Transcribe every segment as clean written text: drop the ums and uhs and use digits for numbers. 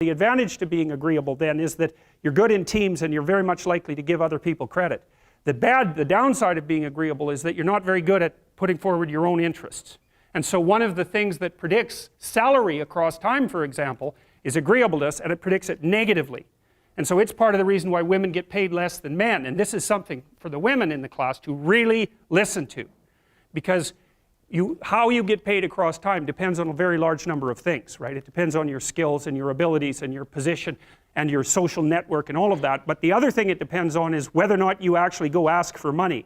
The advantage to being agreeable then is that you're good in teams and you're very much likely to give other people credit. The downside of being agreeable is that you're not very good at putting forward your own interests. And so one of the things that predicts salary across time, for example, is agreeableness, and it predicts it negatively. And so it's part of the reason why women get paid less than men. And this is something for the women in the class to really listen to. Because how you get paid across time depends on a very large number of things, right? It depends on your skills and your abilities and your position and your social network and all of that. But the other thing it depends on is whether or not you actually go ask for money.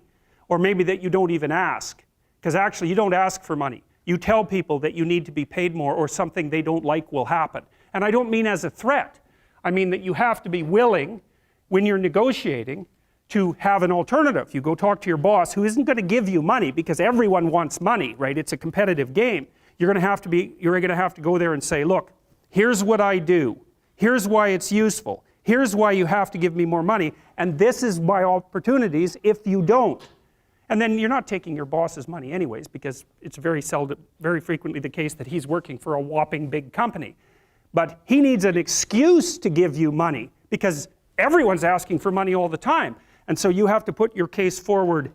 Or maybe that you don't even ask. Because actually you don't ask for money. You tell people that you need to be paid more or something they don't like will happen. And I don't mean as a threat. I mean that you have to be willing, when you're negotiating, to have an alternative. You go talk to your boss who isn't going to give you money because everyone wants money, right? It's a competitive game. You're going to have to go there and say, look, here's what I do. Here's why it's useful. Here's why you have to give me more money. And this is my opportunities if you don't. And then you're not taking your boss's money anyways, because it's very frequently the case that he's working for a whopping big company. But he needs an excuse to give you money because everyone's asking for money all the time. And so you have to put your case forward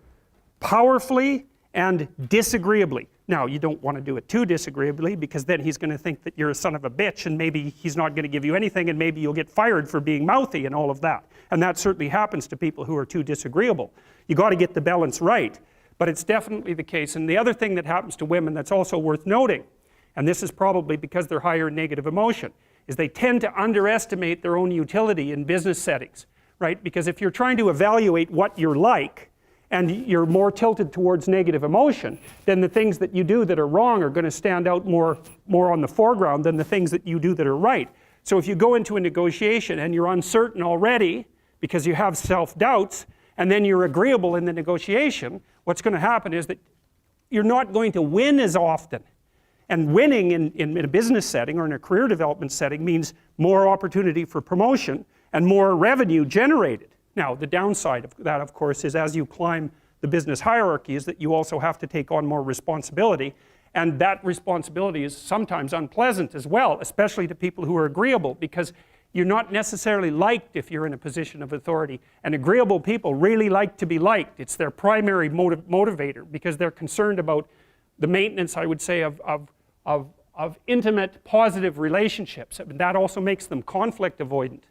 powerfully and disagreeably. Now, you don't want to do it too disagreeably because then he's going to think that you're a son of a bitch and maybe he's not going to give you anything and maybe you'll get fired for being mouthy and all of that. And that certainly happens to people who are too disagreeable. You got to get the balance right, but it's definitely the case. And the other thing that happens to women that's also worth noting, and this is probably because they're higher in negative emotion, is they tend to underestimate their own utility in business settings. Right? Because if you're trying to evaluate what you're like and you're more tilted towards negative emotion, then the things that you do that are wrong are going to stand out more on the foreground than the things that you do that are right. So if you go into a negotiation and you're uncertain already because you have self-doubts and then you're agreeable in the negotiation, what's going to happen is that you're not going to win as often. And winning in a business setting or in a career development setting means more opportunity for promotion and more revenue generated. Now, the downside of that, of course, is as you climb the business hierarchy is that you also have to take on more responsibility, and that responsibility is sometimes unpleasant as well, especially to people who are agreeable, because you're not necessarily liked if you're in a position of authority, and agreeable people really like to be liked. It's their primary motivator, because they're concerned about the maintenance, I would say, of intimate, positive relationships. That also makes them conflict avoidant.